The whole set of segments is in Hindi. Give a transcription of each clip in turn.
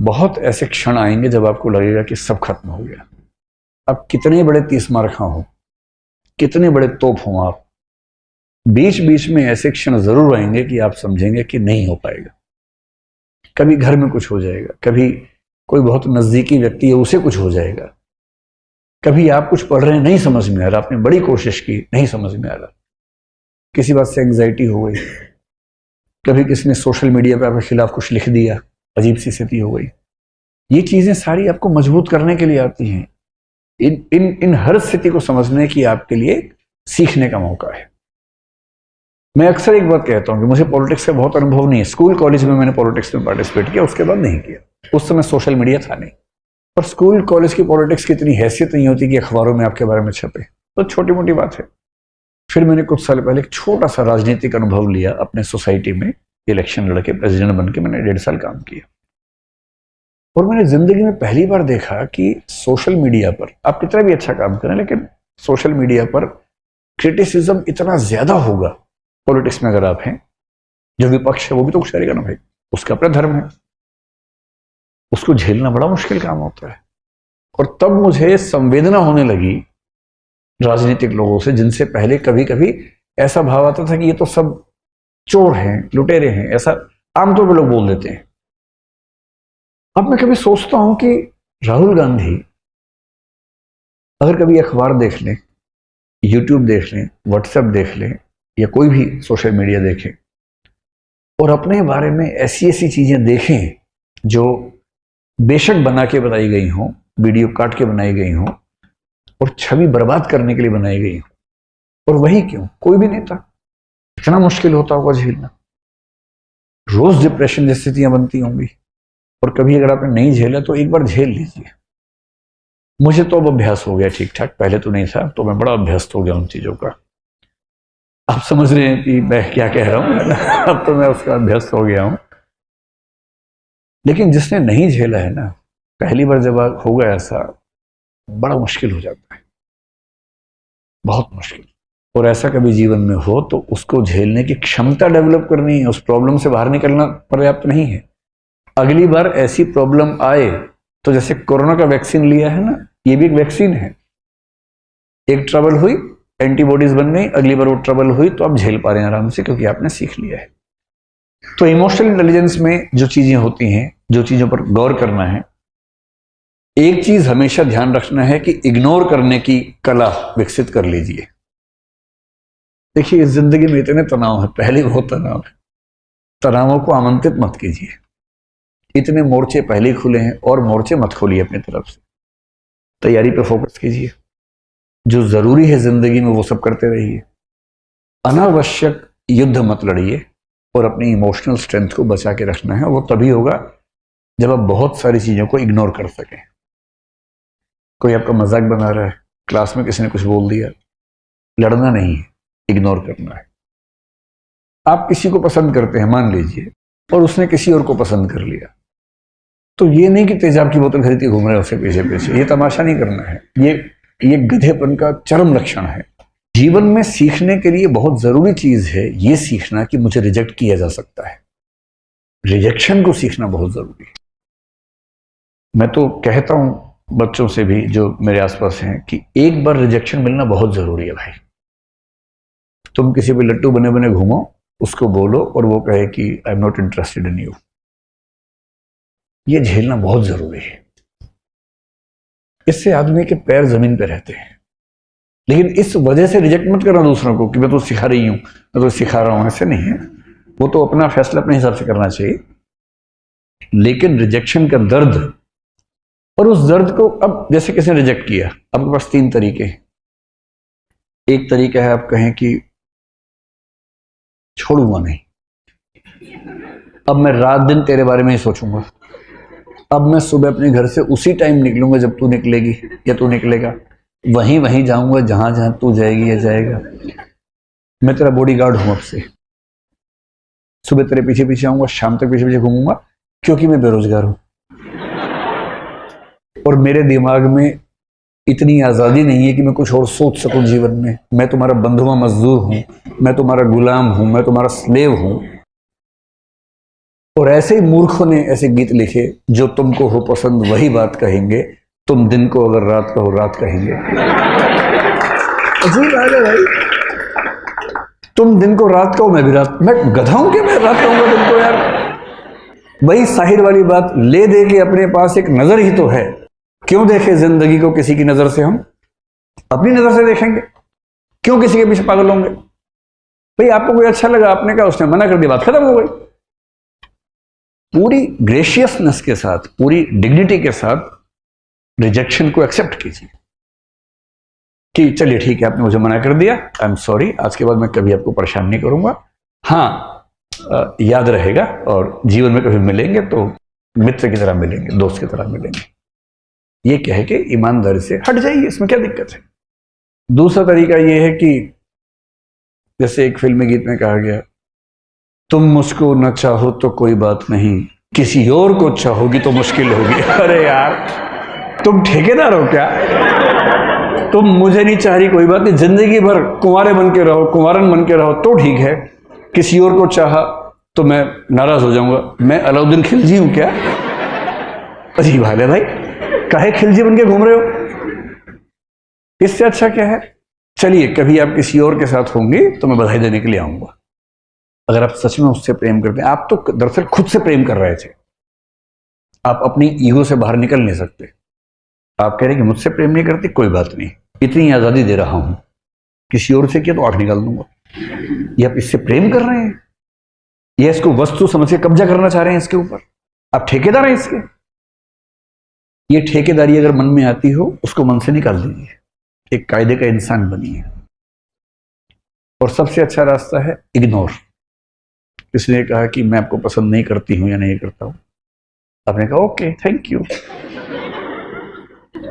बहुत ऐसे क्षण आएंगे जब आपको लगेगा कि सब खत्म हो गया। अब कितने बड़े 30 मार्खा हो, कितने बड़े तोप हों आप, बीच बीच में ऐसे क्षण जरूर आएंगे कि आप समझेंगे कि नहीं हो पाएगा। कभी घर में कुछ हो जाएगा, कभी कोई बहुत नजदीकी व्यक्ति है उसे कुछ हो जाएगा, कभी आप कुछ पढ़ रहे हैं नहीं समझ में आ रहा, आपने बड़ी कोशिश की नहीं समझ में आ रहा, किसी बात से एंग्जाइटी हो गई, कभी किसी ने सोशल मीडिया पे आपके खिलाफ कुछ लिख दिया, अजीब सी स्थिति हो गई। ये चीजें सारी आपको मजबूत करने के लिए आती हैं। इन हर स्थिति को समझने की आपके लिए सीखने का मौका है। मैं अक्सर एक बात कहता हूं कि मुझे पॉलिटिक्स का बहुत अनुभव नहीं है। स्कूल कॉलेज में मैंने पॉलिटिक्स में पार्टिसिपेट किया, उसके बाद नहीं किया। उस समय सोशल मीडिया था नहीं, और स्कूल कॉलेज की पॉलिटिक्स की इतनी हैसियत नहीं होती कि अखबारों में आपके बारे में छपे, तो छोटी मोटी बात है। फिर मैंने कुछ साल पहले एक छोटा सा राजनीतिक अनुभव लिया अपने सोसाइटी में, इलेक्शन लड़के प्रेसिडेंट बन के मैंने 1.5 साल काम किया, और मैंने जिंदगी में पहली बार देखा कि सोशल मीडिया पर आप कितना भी अच्छा काम करें, लेकिन सोशल मीडिया पर क्रिटिसिज्म इतना ज्यादा होगा। पॉलिटिक्स में अगर आप हैं, जो विपक्ष है वो भी तो कुछ करेगा ना भाई, उसका अपना धर्म है, उसको झेलना बड़ा मुश्किल काम होता है। और तब मुझे संवेदना होने लगी राजनीतिक लोगों से, जिनसे पहले कभी कभी ऐसा भाव आता था कि ये तो सब चोर हैं, लुटेरे हैं, ऐसा आमतौर पर लोग बोल देते हैं। अब मैं कभी सोचता हूं कि राहुल गांधी अगर कभी अखबार देख लें, यूट्यूब देख लें, व्हाट्सएप देख लें, या कोई भी सोशल मीडिया देखें, और अपने बारे में ऐसी ऐसी चीजें देखें जो बेशक बना के बनाई गई हों, वीडियो काट के बनाई गई हों, और छवि बर्बाद करने के लिए बनाई गई हो, और वही क्यों, कोई भी नेता, इतना मुश्किल होता होगा झेलना। रोज डिप्रेशन जैसी स्थितियां बनती होंगी, और कभी अगर आपने नहीं झेला तो एक बार झेल लीजिए। मुझे तो अब अभ्यास हो गया ठीक ठाक, पहले तो नहीं था, तो मैं बड़ा अभ्यस्त हो गया उन चीजों का। आप समझ रहे हैं कि मैं क्या कह रहा हूं अब तो मैं उसका अभ्यस्त हो गया हूं। लेकिन जिसने नहीं झेला है ना, पहली बार जब होगा ऐसा, बड़ा मुश्किल हो जाता है, बहुत मुश्किल। और ऐसा कभी जीवन में हो तो उसको झेलने की क्षमता डेवलप करनी है, उस प्रॉब्लम से बाहर निकलना पर्याप्त नहीं है। अगली बार ऐसी प्रॉब्लम आए तो जैसे कोरोना का वैक्सीन लिया है ना, ये भी एक वैक्सीन है। एक ट्रबल हुई, एंटीबॉडीज बन गई, अगली बार वो ट्रबल हुई तो आप झेल पा रहे हैं आराम से, क्योंकि आपने सीख लिया है। तो इमोशनल इंटेलिजेंस में जो चीजें होती हैं, जो चीजों पर गौर करना है, एक चीज हमेशा ध्यान रखना है कि इग्नोर करने की कला विकसित कर लीजिए। देखिए, इस जिंदगी में इतने तनाव है, पहले बहुत तनाव है, तनावों को आमंत्रित मत कीजिए। इतने मोर्चे पहले खुले हैं, और मोर्चे मत खोलिए अपनी तरफ से। तैयारी पे फोकस कीजिए, जो जरूरी है जिंदगी में वो सब करते रहिए। अनावश्यक युद्ध मत लड़िए, और अपनी इमोशनल स्ट्रेंथ को बचा के रखना है। वो तभी होगा जब आप बहुत सारी चीजों को इग्नोर कर सकें। कोई आपका मजाक बना रहा है, क्लास में किसी ने कुछ बोल दिया, लड़ना नहीं है, इग्नोर करना है। आप किसी को पसंद करते हैं मान लीजिए, और उसने किसी और को पसंद कर लिया, तो ये नहीं कि तेजाब की बोतल खरीद के घूम रहे हैं उसके पीछे पीछे, ये तमाशा नहीं करना है। ये गधेपन का चरम लक्षण है। जीवन में सीखने के लिए बहुत जरूरी चीज है ये सीखना कि मुझे रिजेक्ट किया जा सकता है। रिजेक्शन को सीखना बहुत जरूरी है। मैं तो कहता हूं बच्चों से भी जो मेरे आसपास हैं कि एक बार रिजेक्शन मिलना बहुत जरूरी है भाई। तुम किसी पे लट्टू बने बने घूमो, उसको बोलो और वो कहे कि I am not interested in you, ये झेलना बहुत जरूरी है। इससे आदमी के पैर जमीन पे रहते हैं। लेकिन इस वजह से रिजेक्ट मत करना दूसरों को कि मैं तो सिखा रही हूं, मैं तो सिखा रहा हूं, ऐसे नहीं है। वो तो अपना फैसला अपने हिसाब से करना चाहिए, लेकिन रिजेक्शन का दर्द, और उस दर्द को, अब जैसे किसी ने रिजेक्ट किया, आपके पास 3 तरीके हैं। एक तरीका है आप कहें कि छोड़ूंगा नहीं, अब मैं रात दिन तेरे बारे में ही सोचूंगा, अब मैं सुबह अपने घर से उसी टाइम निकलूंगा जब तू निकलेगी या तू निकलेगा, वहीं जाऊंगा जहां जहां तू जाएगी या जाएगा। मैं तेरा बॉडीगार्ड हूं, अब से सुबह तेरे पीछे पीछे आऊंगा, शाम तक पीछे पीछे घूमूंगा, क्योंकि मैं बेरोजगार हूं और मेरे दिमाग में इतनी आजादी नहीं है कि मैं कुछ और सोच सकूं जीवन में। मैं तुम्हारा बंधुआ मजदूर हूं, मैं तुम्हारा गुलाम हूं, मैं तुम्हारा स्लेव हूं। और ऐसे ही मूर्खों ने ऐसे गीत लिखे, जो तुमको हो पसंद वही बात कहेंगे, तुम दिन को अगर रात कहो रात कहेंगे। अजीब बात है भाई, तुम दिन को रात कहो मैं भी रात, मैं गधा हूं कि मैं रात कहूंगा दिन को यार। वही साहिर वाली बात, ले दे के अपने पास एक नजर ही तो है, क्यों देखे जिंदगी को किसी की नजर से, हम अपनी नजर से देखेंगे, क्यों किसी के पीछे पागल होंगे। भाई आपको कोई अच्छा लगा, आपने कहा, उसने मना कर दिया, बात खत्म हो गई। पूरी ग्रेशियसनेस के साथ, पूरी डिग्निटी के साथ रिजेक्शन को एक्सेप्ट कीजिए कि चलिए ठीक है, आपने मुझे मना कर दिया, आई एम सॉरी, आज के बाद मैं कभी आपको परेशान नहीं करूंगा। हाँ, याद रहेगा, और जीवन में कभी मिलेंगे तो मित्र की तरह मिलेंगे, दोस्त की तरह मिलेंगे। ये कह के ईमानदारी से हट जाइए, इसमें क्या दिक्कत है। दूसरा तरीका यह है कि जैसे एक फिल्मी गीत में कहा गया, तुम मुझको न चाहो तो कोई बात नहीं, किसी और को चाहोगी तो मुश्किल होगी। अरे यार, तुम ठेकेदार हो क्या? तुम मुझे नहीं चाह रही, कोई बात नहीं, जिंदगी भर कुंवारे बन के रहो, कुंवारन बन के रहो तो ठीक है, किसी और को चाहा तो मैं नाराज हो जाऊंगा। मैं अलाउद्दीन खिलजी हूं क्या? अजीब हाल है भाई, काहे खिलजी बन के घूम रहे हो? इससे अच्छा क्या है, चलिए कभी आप किसी और के साथ होंगे तो मैं बधाई देने के लिए आऊंगा। अगर आप सच में उससे प्रेम करते हैं, आप तो दरअसल खुद से प्रेम कर रहे थे, आप अपनी ईगो से बाहर निकल नहीं सकते। आप कह रहे हैं कि मुझसे प्रेम नहीं करती, कोई बात नहीं, इतनी आजादी दे रहा हूं, किसी और से किया तो आंख निकाल दूंगा। ये आप इससे प्रेम कर रहे हैं, ये इसको वस्तु समझ के कब्जा करना चाह रहे हैं इसके ऊपर, आप ठेकेदार हैं इसके। ये ठेकेदारी अगर मन में आती हो, उसको मन से निकाल दीजिए, एक कायदे का इंसान बनिए। और सबसे अच्छा रास्ता है इग्नोर। किसने कहा कि मैं आपको पसंद नहीं करती हूं या नहीं करता हूं, आपने कहा ओके थैंक यू,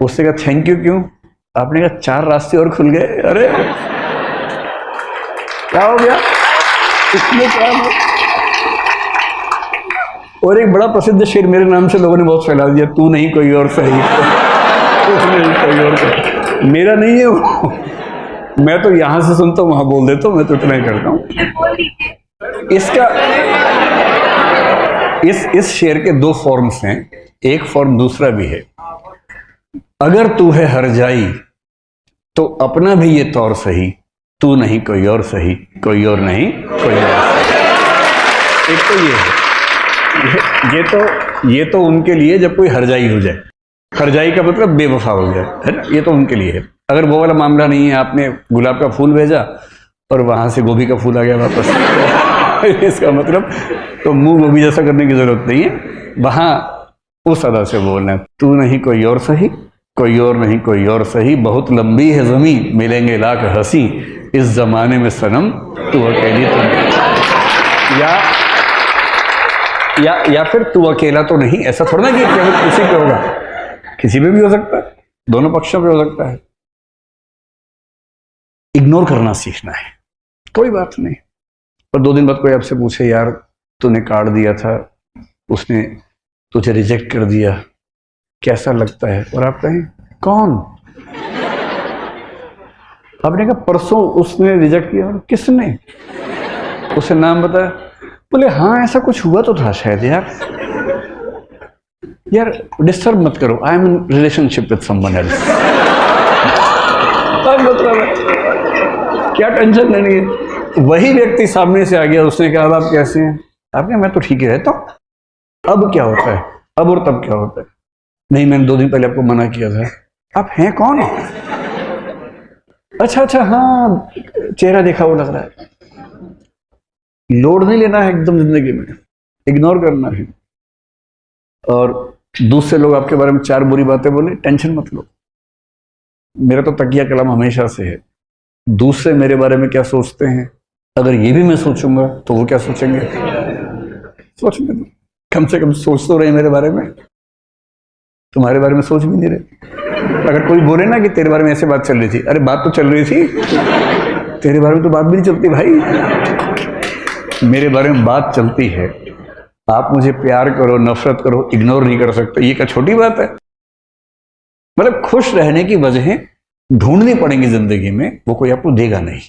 उससे कहा थैंक यू क्यों, आपने कहा 4 रास्ते और खुल गए। अरे क्या हो गया इसमें, क्या हो? और एक बड़ा प्रसिद्ध शेर मेरे नाम से लोगों ने बहुत फैला दिया, तू नहीं कोई और सही। कोई और सही, मेरा नहीं है वो, मैं तो यहां से सुनता हूं वहां बोल देता हूं, मैं तो इतना ही करता हूं। इसका इस शेर के 2 फॉर्म्स हैं, एक फॉर्म दूसरा भी है। अगर तू है हर जाई तो अपना भी ये तौर सही, तू नहीं कोई और सही, कोई और नहीं कोई और सही। एक तो ये है, ये तो उनके लिए जब कोई हरजाई हो जाए, हरजाई का मतलब बेवफा हो जाए, है ना, ये तो उनके लिए है। अगर वो वाला मामला नहीं है, आपने गुलाब का फूल भेजा और वहां से गोभी का फूल आ गया वापस इसका मतलब तो मुंह गोभी जैसा करने की जरूरत नहीं है, वहां उस अदा से बोलना है, तू नहीं कोई और सही, कोई और नहीं कोई और सही, बहुत लंबी है ज़मीं, मिलेंगे लाख हंसी, इस जमाने में सनम तू अकेली तो नहीं। या फिर तू अकेला तो नहीं, ऐसा थोड़ा ना कि केवल किसी पे होगा, किसी पे भी हो सकता है, दोनों पक्षों पे हो सकता है। इग्नोर करना सीखना है, कोई बात नहीं। और 2 दिन बाद कोई आपसे पूछे, यार तूने कार्ड दिया था, उसने तुझे रिजेक्ट कर दिया, कैसा लगता है? और आप कहें कौन? आपने कहा परसों उसने रिजेक्ट किया। और किसने? उसे नाम बताया। बोले हाँ ऐसा कुछ हुआ तो था शायद। यार डिस्टर्ब मत करो, I am in relationship with someone else. मतलब क्या टेंशन लेनी है। वही व्यक्ति सामने से आ गया, उसने कहा अब आप कैसे हैं? आपने मैं तो ठीक ही रहता हूं। अब क्या होता है? अब और तब क्या होता है? नहीं मैंने 2 दिन पहले आपको मना किया था। आप हैं कौन? अच्छा हाँ चेहरा देखा हुआ लग रहा है। लोड नहीं लेना है एकदम जिंदगी में, इग्नोर करना है। और दूसरे लोग आपके बारे में 4 बुरी बातें बोले, टेंशन मत लो। मेरा तो तकिया कलम हमेशा से है, दूसरे मेरे बारे में क्या सोचते हैं, अगर ये भी मैं सोचूंगा तो वो क्या सोचेंगे। सोचने दो, कम से कम सोच तो रहे मेरे बारे में, तुम्हारे बारे में सोच भी नहीं रहे। अगर कोई बोले ना कि तेरे बारे में ऐसे बात चल रही थी, अरे बात तो चल रही थी, तेरे बारे में तो बात भी नहीं चलती भाई, मेरे बारे में बात चलती है। आप मुझे प्यार करो नफरत करो, इग्नोर नहीं कर सकते, ये क्या छोटी बात है। मतलब खुश रहने की वजहें ढूंढनी पड़ेंगी जिंदगी में, वो कोई आपको देगा नहीं।